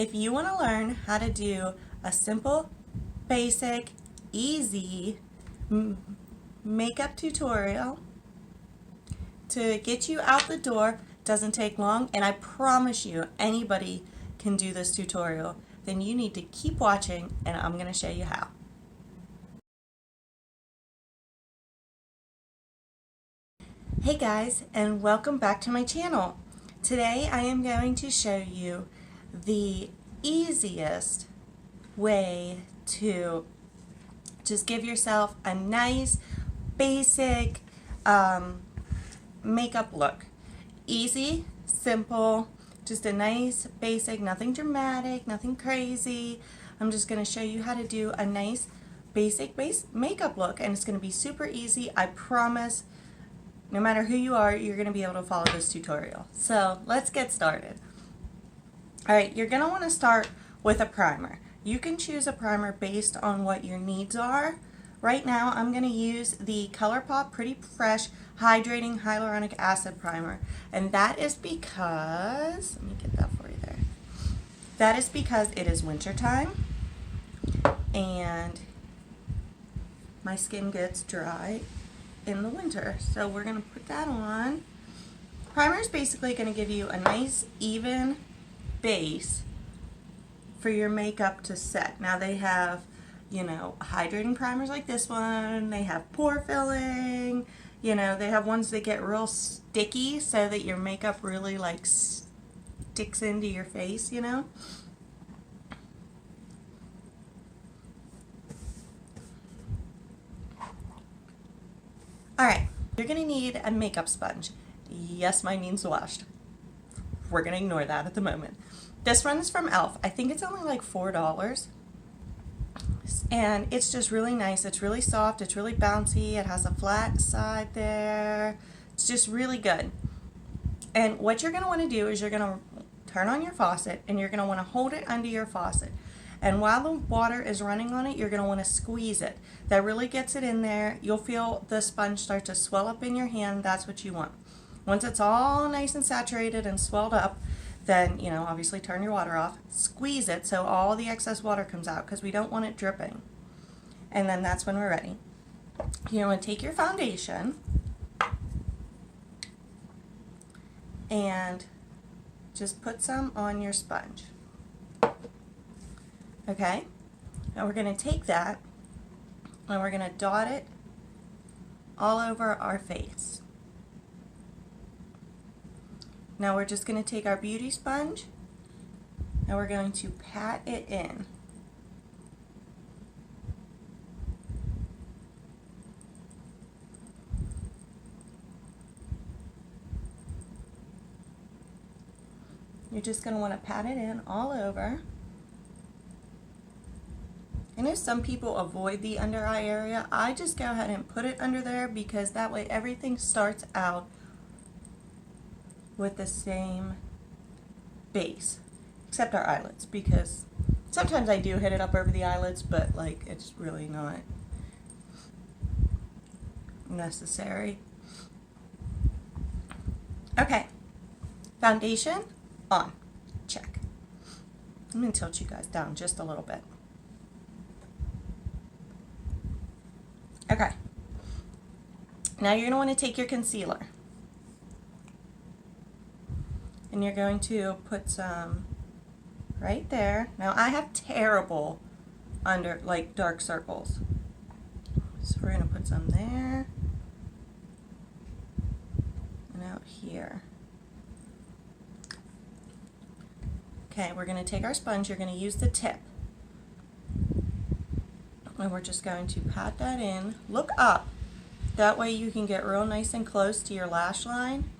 If you want to learn how to do a simple, basic, easy makeup tutorial to get you out the door, doesn't take long, and I promise you anybody can do this tutorial, then you need to keep watching and I'm going to show you how. Hey guys, and welcome back to my channel. Today I am going to show you the easiest way to just give yourself a nice basic makeup look. Easy, simple, just a nice basic, nothing dramatic, nothing crazy. I'm just going to show you how to do a nice basic makeup look, and it's going to be super easy. I promise. No matter who you are, you're going to be able to follow this tutorial. So let's get started. Alright, you're going to want to start with a primer. You can choose a primer based on what your needs are. Right now I'm going to use the ColourPop Pretty Fresh Hydrating Hyaluronic Acid Primer. And that is because, let me get that for you there. That is because it is winter time and my skin gets dry in the winter. So we're going to put that on. Primer is basically going to give you a nice even base for your makeup to set. Now they have, you know, hydrating primers like this one. They have pore filling. You know, they have ones that get real sticky so that your makeup really like sticks into your face, you know. Alright, you're going to need a makeup sponge. Yes, mine needs washed. We're going to ignore that at the moment. This one is from e.l.f. I think it's only like $4. And it's just really nice. It's really soft. It's really bouncy. It has a flat side there. It's just really good. And what you're going to want to do is you're going to turn on your faucet and you're going to want to hold it under your faucet. And while the water is running on it, you're going to want to squeeze it. That really gets it in there. You'll feel the sponge start to swell up in your hand. That's what you want. Once it's all nice and saturated and swelled up, then, you know, obviously turn your water off. Squeeze it so all the excess water comes out because we don't want it dripping. And then that's when we're ready. You want to take your foundation and just put some on your sponge. Okay, now we're going to take that and we're going to dot it all over our face. Now we're just going to take our beauty sponge and we're going to pat it in. You're just going to want to pat it in all over. I know some people avoid the under eye area. I just go ahead and put it under there because that way everything starts out with the same base, except our eyelids, because sometimes I do hit it up over the eyelids, but like it's really not necessary. Okay, foundation on, check. I'm going to tilt you guys down just a little bit. Okay, now you're going to want to take your concealer and you're going to put some right there. Now I have terrible under like dark circles, so we're going to put some there and out here. Okay, we're going to take our sponge. You're going to use the tip. And we're just going to pat that in. Look up. That way you can get real nice and close to your lash line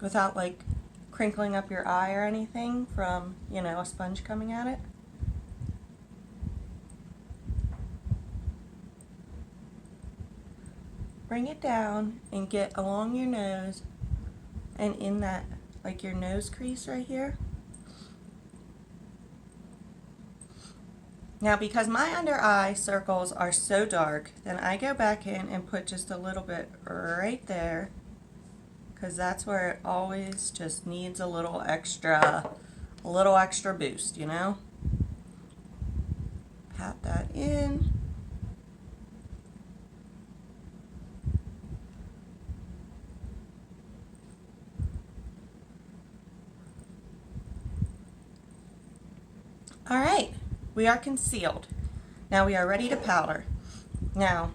without like crinkling up your eye or anything from, you know, a sponge coming at it. Bring it down and get along your nose and in that, like your nose crease right here. Now because my under eye circles are so dark, then I go back in and put just a little bit right there, because that's where it always just needs a little extra boost, you know? Pat that in. All right, we are concealed. Now we are ready to powder. Now,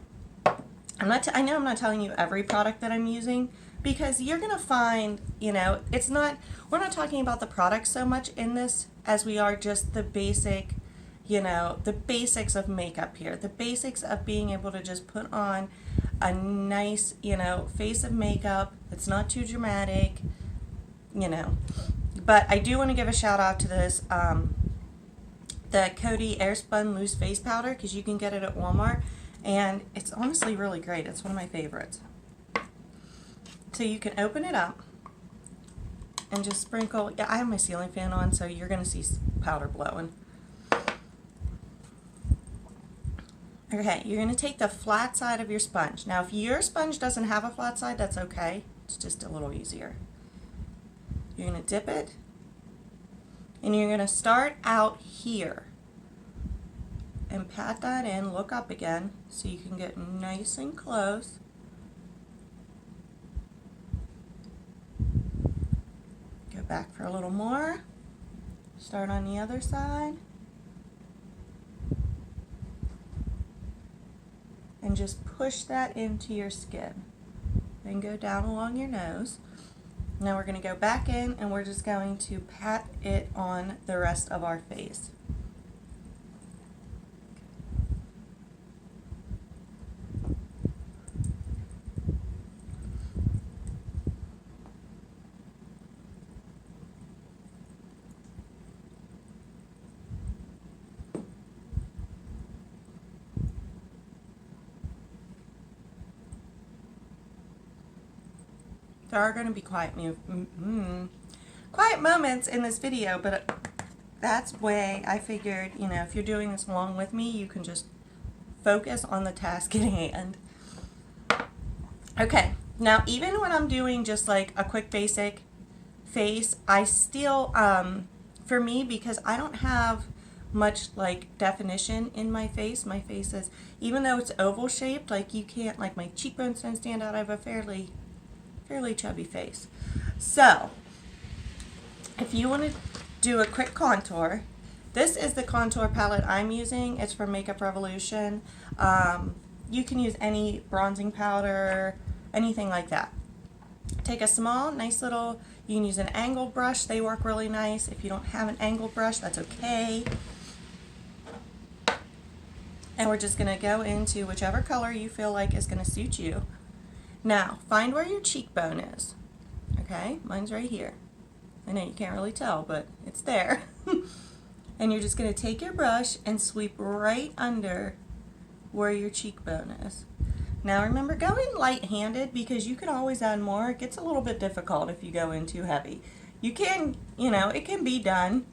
I know I'm not telling you every product that I'm using, because you're gonna find, you know, we're not talking about the product so much in this as we are just the basic, you know, the basics of makeup here, the basics of being able to just put on a nice, you know, face of makeup that's not too dramatic, you know. But I do want to give a shout out to this, the Coty Airspun Loose Face Powder, because you can get it at Walmart, and it's honestly really great. It's one of my favorites. So you can open it up and just sprinkle. Yeah, I have my ceiling fan on, so you're going to see powder blowing. Okay, you're going to take the flat side of your sponge. Now, if your sponge doesn't have a flat side, that's okay. It's just a little easier. You're going to dip it, and you're going to start out here and pat that in. Look up again so you can get nice and close. Go back for a little more. Start on the other side. And just push that into your skin. Then go down along your nose. Now we're going to go back in and we're just going to pat it on the rest of our face. There are going to be quiet moments in this video, but that's why I figured, you know, if you're doing this along with me, you can just focus on the task at hand. Okay, now even when I'm doing just like a quick basic face, I still, for me, because I don't have much like definition in my face is, even though it's oval shaped, like you can't, like my cheekbones don't stand out. I have a fairly chubby face. So if you want to do a quick contour, this is the contour palette I'm using. It's from Makeup Revolution. You can use any bronzing powder, anything like that. Take a small, nice little, you can use an angled brush. They work really nice. If you don't have an angled brush, that's okay. And we're just going to go into whichever color you feel like is going to suit you. Now, find where your cheekbone is. Okay, mine's right here. I know you can't really tell, but it's there. And you're just going to take your brush and sweep right under where your cheekbone is. Now remember, go in light-handed because you can always add more. It gets a little bit difficult if you go in too heavy. You can, you know, it can be done.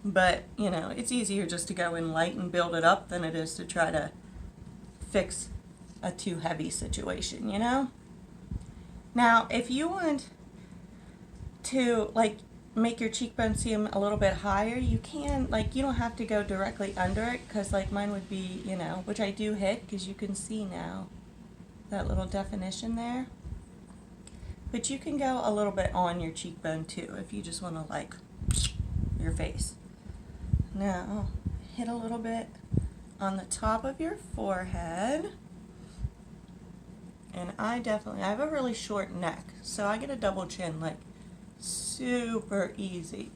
But, you know, it's easier just to go in light and build it up than it is to try to fix a too heavy situation, you know? Now, if you want to like make your cheekbone seem a little bit higher, you can, like, you don't have to go directly under it, because like mine would be, you know, which I do hit because you can see now that little definition there. But you can go a little bit on your cheekbone too if you just want to like your face. Now, hit a little bit on the top of your forehead. And I have a really short neck, so I get a double chin like super easy.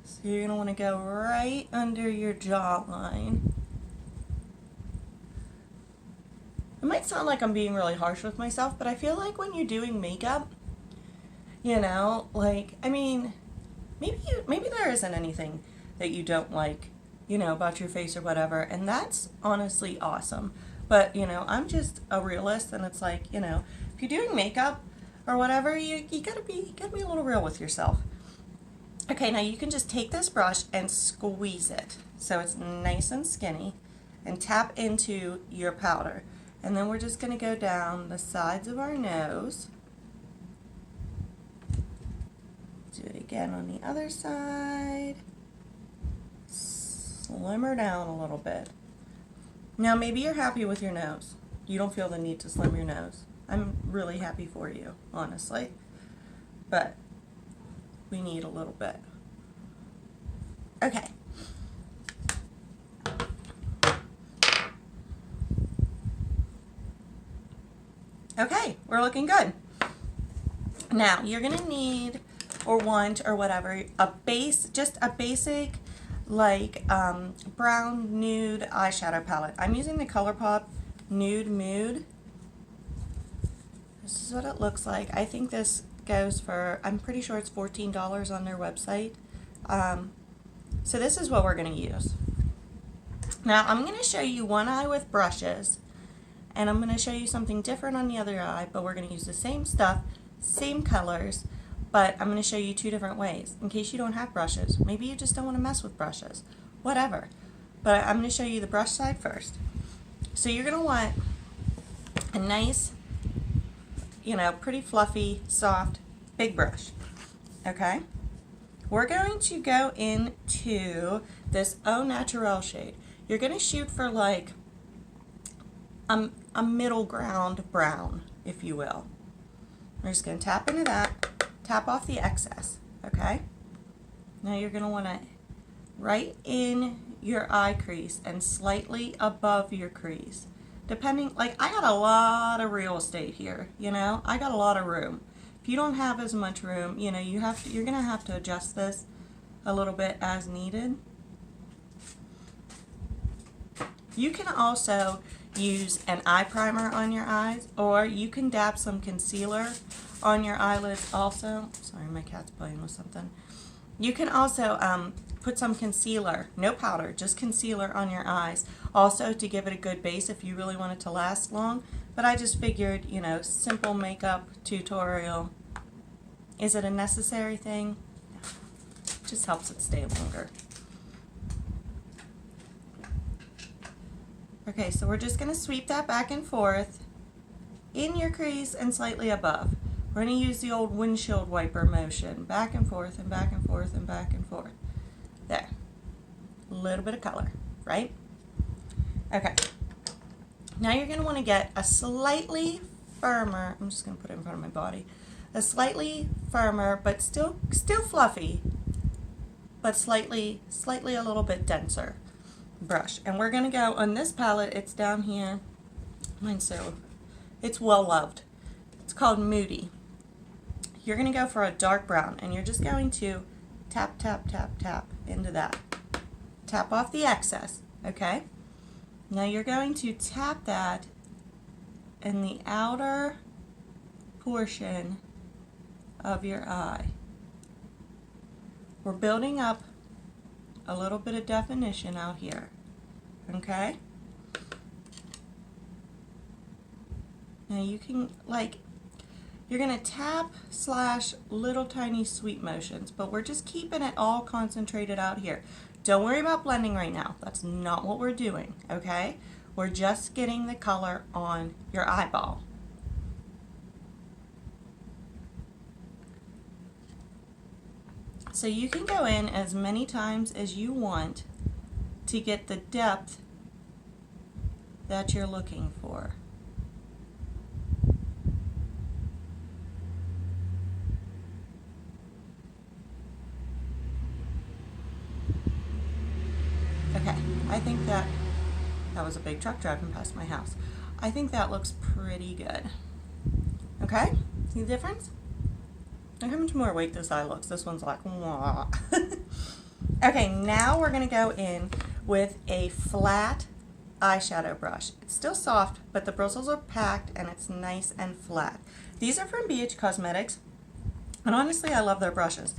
So you're going to want to go right under your jawline. It might sound like I'm being really harsh with myself, but I feel like when you're doing makeup, you know, like, I mean, maybe there isn't anything that you don't like, you know, about your face or whatever, and that's honestly awesome. But, you know, I'm just a realist, and it's like, you know, if you're doing makeup or whatever, you gotta be a little real with yourself. Okay, now you can just take this brush and squeeze it so it's nice and skinny, and tap into your powder. And then we're just going to go down the sides of our nose. Do it again on the other side. Slim her down a little bit. Now maybe you're happy with your nose. You don't feel the need to slim your nose. I'm really happy for you, honestly. But we need a little bit. Okay. Okay, we're looking good. Now you're gonna need or want or whatever a base, just a basic like brown nude eyeshadow palette. I'm using the ColourPop Nude Mood. This is what it looks like. I think this goes for, I'm pretty sure it's $14 on their website. So this is what we're going to use. Now I'm going to show you one eye with brushes, and I'm going to show you something different on the other eye, but we're going to use the same stuff, same colors, but I'm going to show you two different ways in case you don't have brushes. Maybe you just don't want to mess with brushes, whatever. But I'm going to show you the brush side first. So you're going to want a nice, you know, pretty fluffy, soft, big brush, okay? We're going to go into this Au Naturel shade. You're going to shoot for like a middle ground brown, if you will. We're just going to tap into that, tap off the excess, okay? Now you're going to want to right in your eye crease and slightly above your crease. Depending, like I got a lot of real estate here, you know, I got a lot of room. If you don't have as much room, you know, you're gonna have to adjust this a little bit as needed. You can also use an eye primer on your eyes, or you can dab some concealer on your eyelids also. Sorry, my cat's playing with something. You can also put some concealer, no powder, just concealer on your eyes, also to give it a good base if you really want it to last long. But I just figured, you know, simple makeup tutorial. Is it a necessary thing? No. It just helps it stay longer. Okay, so we're just going to sweep that back and forth in your crease and slightly above. We're going to use the old windshield wiper motion, back and forth and back and forth and back and forth. There. A little bit of color, right? Okay. Now you're going to want to get a slightly firmer, I'm just going to put it in front of my body, a slightly firmer but still fluffy, but slightly a little bit denser brush. And we're going to go on this palette, it's down here, it's well loved. It's called Moody. You're going to go for a dark brown, and you're just going to tap, tap, tap, tap into that. Tap off the excess, okay? Now you're going to tap that in the outer portion of your eye. We're building up a little bit of definition out here, okay? Now you can, like, you're going to tap / little tiny sweep motions, but we're just keeping it all concentrated out here. Don't worry about blending right now. That's not what we're doing, okay? We're just getting the color on your eyeball. So you can go in as many times as you want to get the depth that you're looking for. Okay, I think that was a big truck driving past my house. I think that looks pretty good. Okay, see the difference? Look how much more awake this eye looks. This one's like, wah. Okay, now we're going to go in with a flat eyeshadow brush. It's still soft, but the bristles are packed and it's nice and flat. These are from BH Cosmetics, and honestly I love their brushes.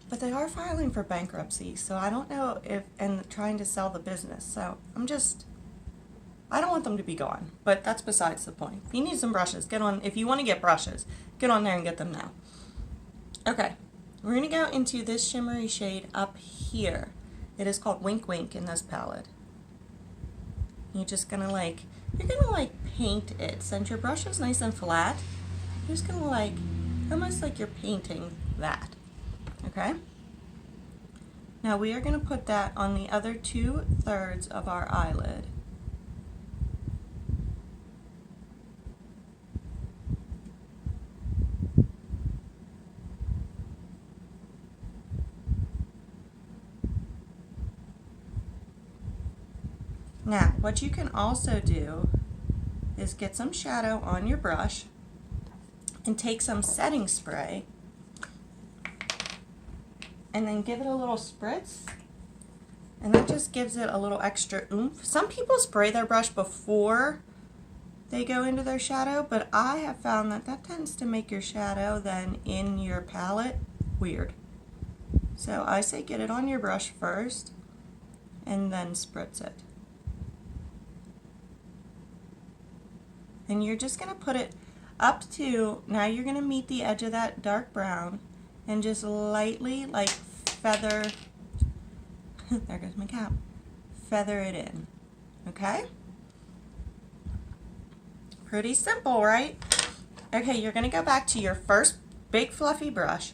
But they are filing for bankruptcy, so I don't know if, and trying to sell the business. So I don't want them to be gone, but that's besides the point. If you need some brushes, get on, if you want to get brushes, get on there and get them now. Okay, we're going to go into this shimmery shade up here. It is called Wink Wink in this palette. You're just going to like you're gonna like paint it. Since your brush is nice and flat, you're just gonna like, almost like you're painting that, okay? Now we are gonna put that on the other 2/3 of our eyelid. Now, what you can also do is get some shadow on your brush and take some setting spray and then give it a little spritz, and that just gives it a little extra oomph. Some people spray their brush before they go into their shadow, but I have found that that tends to make your shadow then in your palette weird. So I say get it on your brush first and then spritz it. And you're just going to put it up to, now you're going to meet the edge of that dark brown and just lightly like feather, there goes my cap, feather it in, okay? Pretty simple, right? Okay, you're going to go back to your first big fluffy brush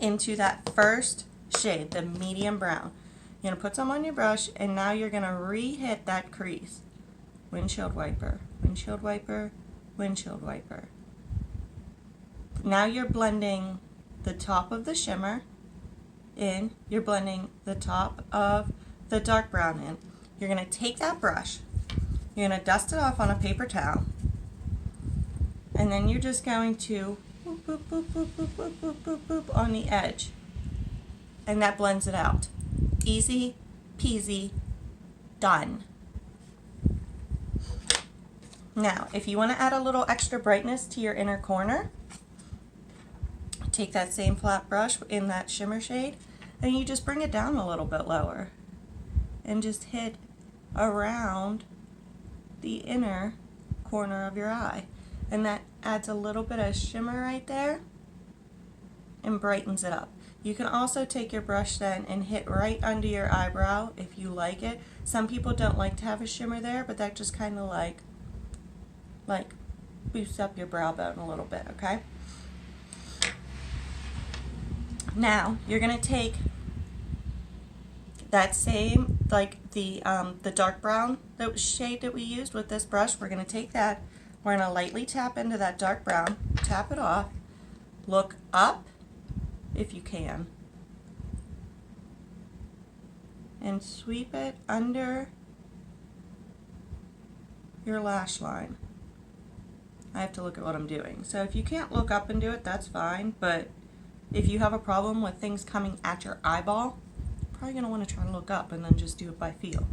into that first shade, the medium brown. You're going to put some on your brush, and now you're going to re-hit that crease. Windshield wiper, windshield wiper, windshield wiper. Now you're blending the top of the shimmer in, you're blending the top of the dark brown in. You're going to take that brush, you're going to dust it off on a paper towel, and then you're just going to boop, boop, boop, boop, boop, boop, boop, boop, boop on the edge, and that blends it out. Easy peasy, done. Now, if you want to add a little extra brightness to your inner corner, take that same flat brush in that shimmer shade, and you just bring it down a little bit lower and just hit around the inner corner of your eye. And that adds a little bit of shimmer right there and brightens it up. You can also take your brush then and hit right under your eyebrow if you like it. Some people don't like to have a shimmer there, but that just kind of like boosts up your brow bone a little bit, okay? Now you're gonna take that same, like the dark brown shade that we used with this brush. We're gonna take that. We're gonna lightly tap into that dark brown, tap it off, look up if you can, and sweep it under your lash line. I have to look at what I'm doing. So if you can't look up and do it, that's fine, but if you have a problem with things coming at your eyeball, you're probably going to want to try to look up and then just do it by feel.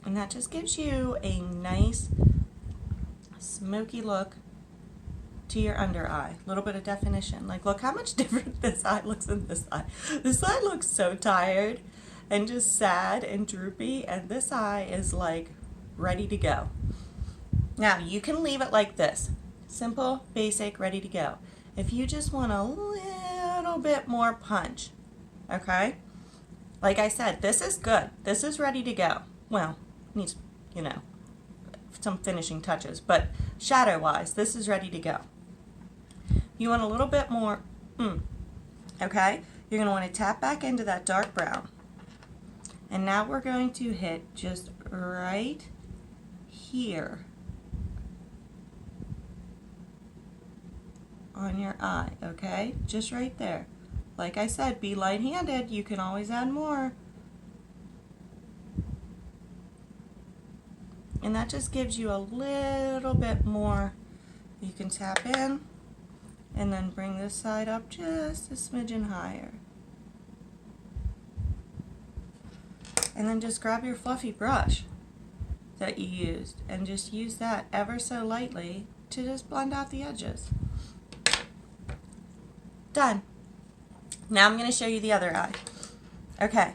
And that just gives you a nice smoky look to your under eye. A little bit of definition. Like, look how much different this eye looks than this eye. This eye looks so tired and just sad and droopy, and this eye is like ready to go. Now you can leave it like this. Simple, basic, ready to go. If you just want a little bit more punch, okay? Like I said, this is good. This is ready to go. Well, needs, you know, some finishing touches, but shadow-wise, this is ready to go. You want a little bit more, okay? You're gonna want to tap back into that dark brown. And now we're going to hit just right here on your eye, okay? Just right there. Like I said, be light-handed. You can always add more. And that just gives you a little bit more. You can tap in and then bring this side up just a smidgen higher. And then just grab your fluffy brush that you used and just use that ever so lightly to just blend out the edges. Done. Now I'm going to show you the other eye. Okay,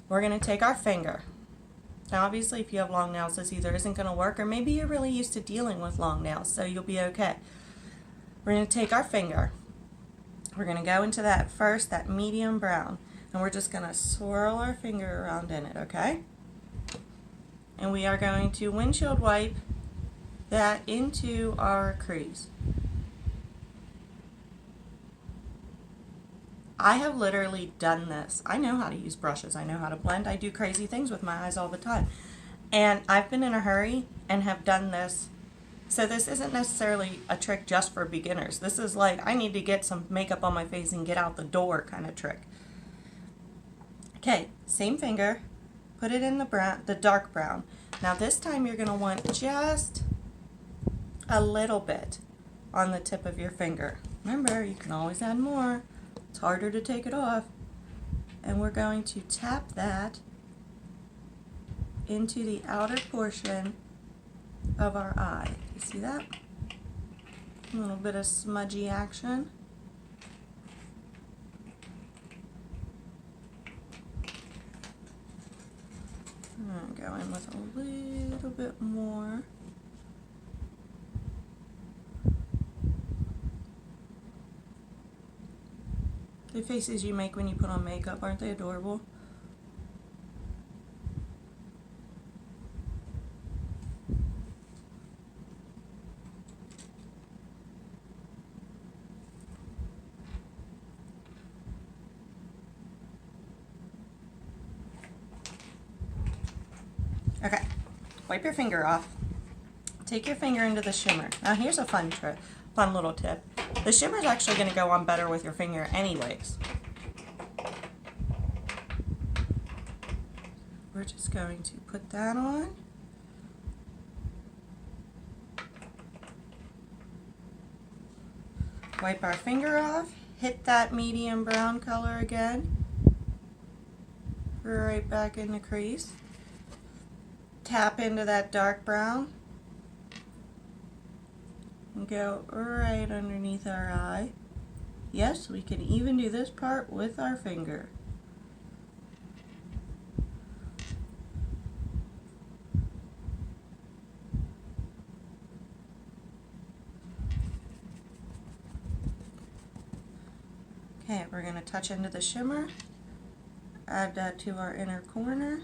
we're going to take our finger. Now obviously if you have long nails, this either isn't going to work, or maybe you're really used to dealing with long nails, so you'll be okay. We're going to take our finger. We're going to go into that medium brown. And we're just going to swirl our finger around in it, okay? And we are going to windshield wipe that into our crease. I have literally done this. I know how to use brushes. I know how to blend. I do crazy things with my eyes all the time. And I've been in a hurry and have done this. So this isn't necessarily a trick just for beginners. This is like, I need to get some makeup on my face and get out the door kind of trick. Okay, same finger. Put it in the brown, the dark brown. Now this time you're going to want just a little bit on the tip of your finger. Remember, you can always add more. It's harder to take it off. And we're going to tap that into the outer portion of our eye. You see that? A little bit of smudgy action. I'm going to go in with a little bit more. The faces you make when you put on makeup, aren't they adorable? Okay, wipe your finger off. Take your finger into the shimmer. Now here's a fun little tip. The shimmer is actually going to go on better with your finger anyways. We're just going to put that on. Wipe our finger off. Hit that medium brown color again. Right back in the crease. Tap into that dark brown. And go right underneath our eye. Yes, we can even do this part with our finger. Okay, we're going to touch into the shimmer. Add that to our inner corner.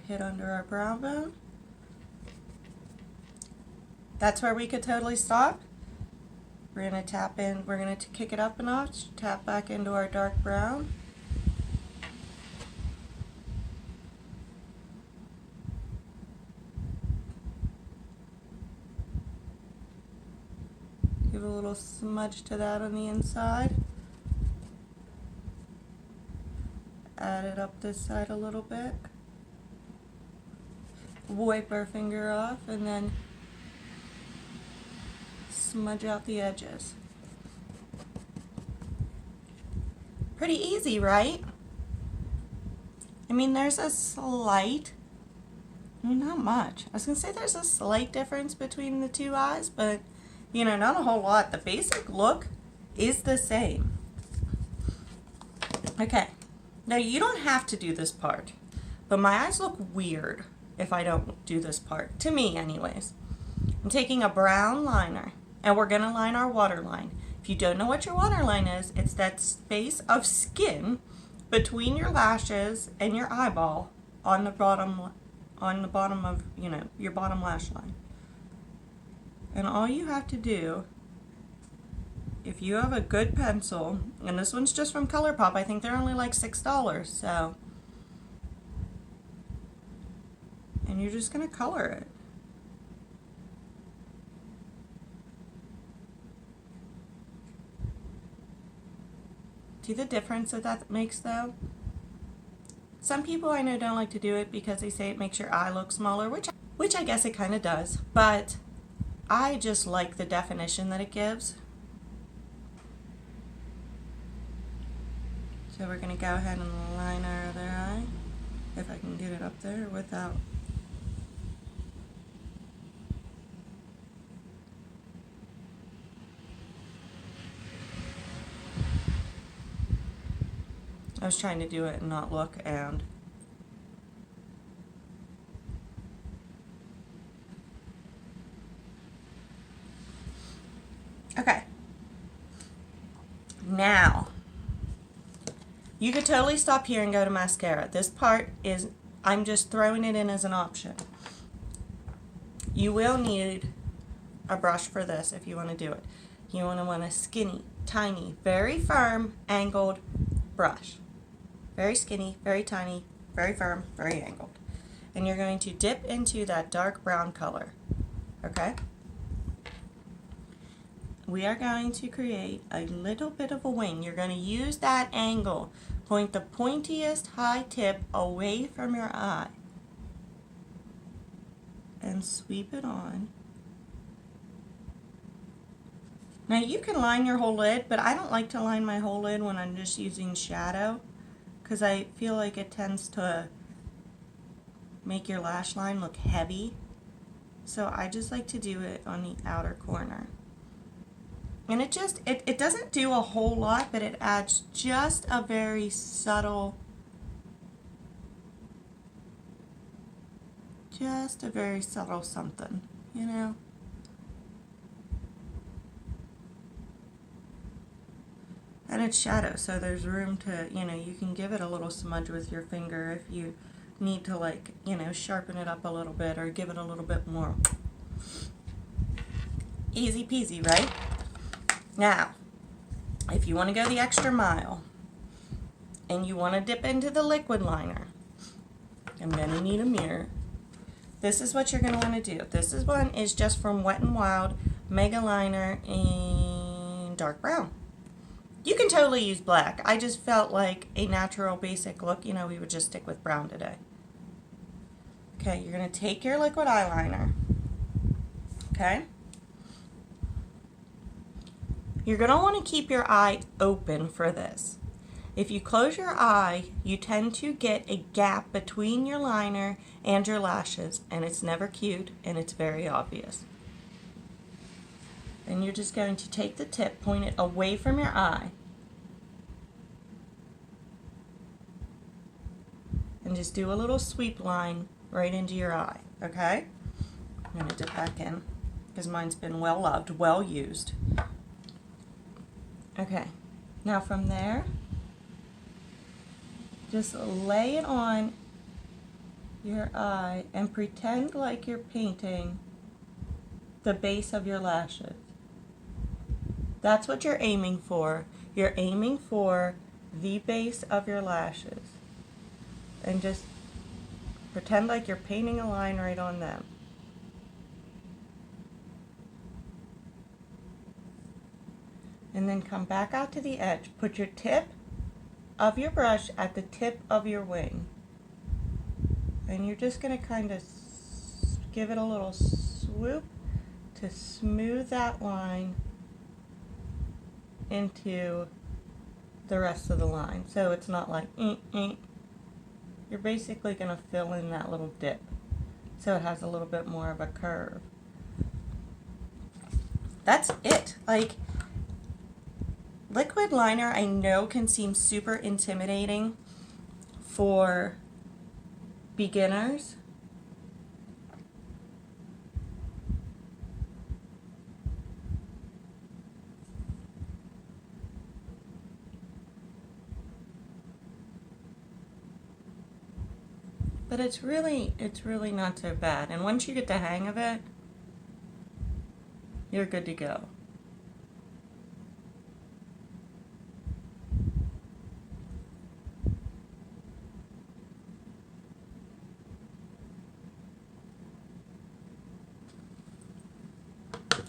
Hit under our brow bone. That's where we could totally stop. We're going to tap in, we're going to kick it up a notch, tap back into our dark brown. Give a little smudge to that on the inside. Add it up this side a little bit. Wipe our finger off and then smudge out the edges. Pretty easy, right? I mean, there's a slight, not much. I was going to say there's a slight difference between the two eyes, but, you know, not a whole lot. The basic look is the same. Okay, now you don't have to do this part, but my eyes look weird if I don't do this part, to me anyways. I'm taking a brown liner, and we're going to line our waterline. If you don't know what your waterline is, it's that space of skin between your lashes and your eyeball on the bottom of, you know, your bottom lash line. And all you have to do, if you have a good pencil, and this one's just from ColourPop, I think they're only like $6, so, and you're just going to color it. See the difference that makes though? Some people I know don't like to do it because they say it makes your eye look smaller, which I guess it kind of does, but I just like the definition that it gives. So we're going to go ahead and line our other eye, if I can get it up there without. I was trying to do it and not look, and okay. Now, You could totally stop here and go to mascara. This part is, I'm just throwing it in as an option. You will need a brush for this if you want to do it. You want a skinny, tiny, very firm, angled brush. Very skinny, very tiny, very firm, very angled. And you're going to dip into that dark brown color. Okay? We are going to create a little bit of a wing. You're going to use that angle. Point the pointiest high tip away from your eye. And sweep it on. Now you can line your whole lid, but I don't like to line my whole lid when I'm just using shadow, because I feel like it tends to make your lash line look heavy. So I just like to do it on the outer corner. And it just, it doesn't do a whole lot, but it adds just a very subtle, something, you know? And it's shadow, so there's room to, you know, you can give it a little smudge with your finger if you need to, like, you know, sharpen it up a little bit or give it a little bit more. Easy peasy, right? Now, if you want to go the extra mile and you want to dip into the liquid liner, I'm going to need a mirror. This is what you're going to want to do. This one is just from Wet n Wild Mega Liner in dark brown. You can totally use black. I just felt like a natural basic look, you know, we would just stick with brown today. Okay, you're going to take your liquid eyeliner. Okay? You're going to want to keep your eye open for this. If you close your eye, you tend to get a gap between your liner and your lashes, and it's never cute, and it's very obvious. And you're just going to take the tip, point it away from your eye, and just do a little sweep line right into your eye, okay? I'm going to dip back in, because mine's been well loved, well used. Okay, now from there, just lay it on your eye and pretend like you're painting the base of your lashes. That's what you're aiming for. You're aiming for the base of your lashes. And just pretend like you're painting a line right on them. And then come back out to the edge. Put your tip of your brush at the tip of your wing. And you're just going to kind of give it a little swoop to smooth that line into the rest of the line. So it's not like, You're basically going to fill in that little dip so it has a little bit more of a curve. That's it. Like, liquid liner I know can seem super intimidating for beginners. But it's really not so bad. And once you get the hang of it, you're good to go.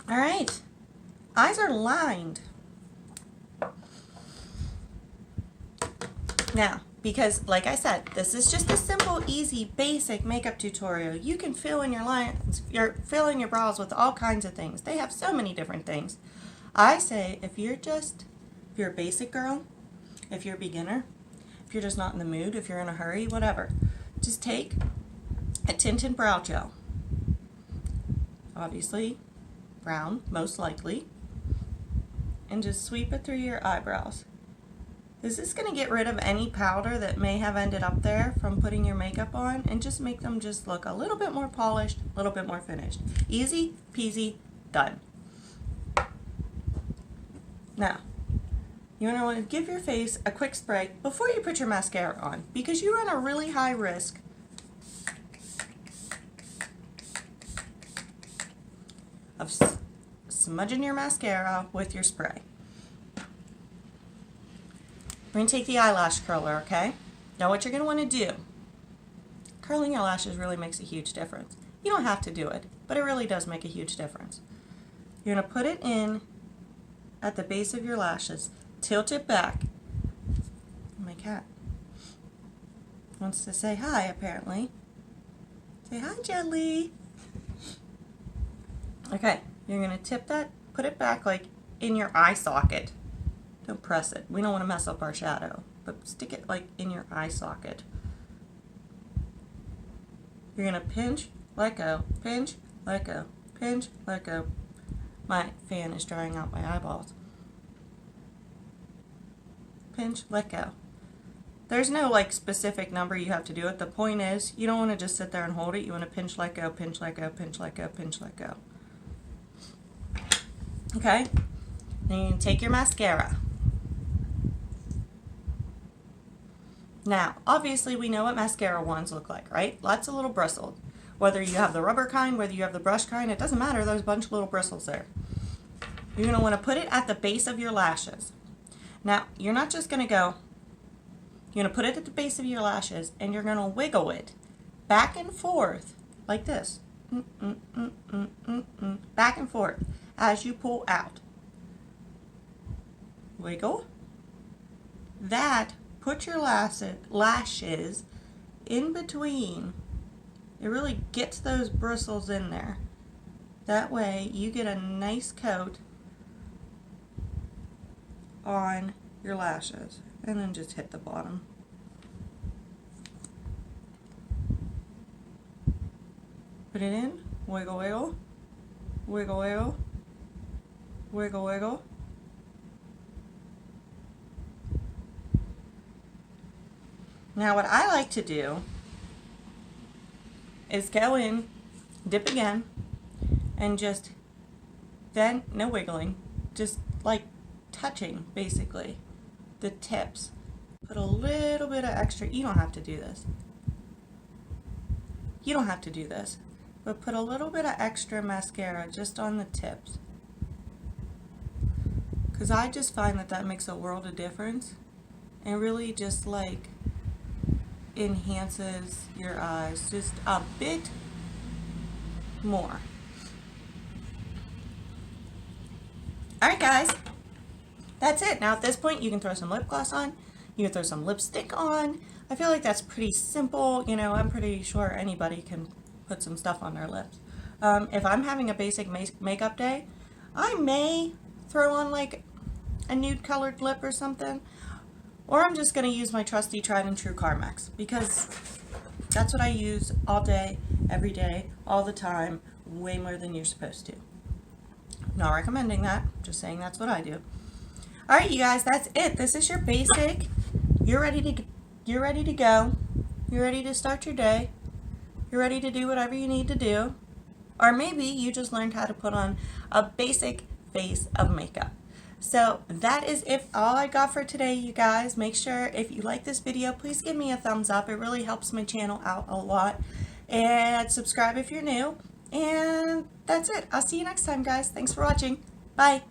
All right, eyes are lined. Now, because like I said, this is just a simple, easy, basic makeup tutorial. You can fill in your lines, fill in your brows with all kinds of things. They have so many different things. I say if you're a basic girl, if you're a beginner, if you're just not in the mood, if you're in a hurry, whatever, just take a tinted brow gel. Obviously, brown, most likely, and just sweep it through your eyebrows. This is going to get rid of any powder that may have ended up there from putting your makeup on and just make them just look a little bit more polished, a little bit more finished. Easy peasy, done. Now, You want to give your face a quick spray before you put your mascara on, because you run a really high risk of smudging your mascara with your spray. We're going to take the eyelash curler, okay? Now what you're going to want to do, curling your lashes really makes a huge difference. You don't have to do it, but it really does make a huge difference. You're going to put it in at the base of your lashes, tilt it back. My cat wants to say hi, apparently. Say hi, Jelly. Okay, you're going to tip that, put it back like in your eye socket. Don't press it. We don't want to mess up our shadow, but stick it like in your eye socket. You're going to pinch, let go, pinch, let go, pinch, let go. My fan is drying out my eyeballs. Pinch, let go. There's no like specific number you have to do it. The point is, you don't want to just sit there and hold it. You want to pinch, let go, pinch, let go, pinch, let go, pinch, let go. Okay? Then you can take your mascara. Now, obviously we know what mascara wands look like, right? Lots of little bristles. Whether you have the rubber kind, whether you have the brush kind, it doesn't matter. There's a bunch of little bristles there. You're going to want to put it at the base of your lashes. Now, you're not just going to go, you're going to put it at the base of your lashes and you're going to wiggle it back and forth like this. Back and forth as you pull out. Wiggle. That, put your lashes in between. It really gets those bristles in there. That way you get a nice coat on your lashes. And then just hit the bottom. Put it in, wiggle, wiggle, wiggle, wiggle, wiggle, wiggle. Now what I like to do is go in, dip again, and just, then no wiggling, just like touching basically the tips. Put a little bit of extra, you don't have to do this. You don't have to do this, but put a little bit of extra mascara just on the tips. Because I just find that that makes a world of difference and really just like enhances your eyes just a bit more. Alright guys, that's it. Now at this point you can throw some lip gloss on, you can throw some lipstick on. I feel like that's pretty simple. You know, I'm pretty sure anybody can put some stuff on their lips. If I'm having a basic makeup day, I may throw on like a nude colored lip or something. Or I'm just going to use my trusty tried and true Carmex, because that's what I use all day, every day, all the time, way more than you're supposed to. Not recommending that, just saying that's what I do. Alright you guys, that's it. This is your basic. You're ready to go. You're ready to start your day. You're ready to do whatever you need to do. Or maybe you just learned how to put on a basic face of makeup. So that is all I got for today, you guys. Make sure if you like this video, please give me a thumbs up. It really helps my channel out a lot. And subscribe if you're new. And that's it. I'll see you next time, guys. Thanks for watching. Bye.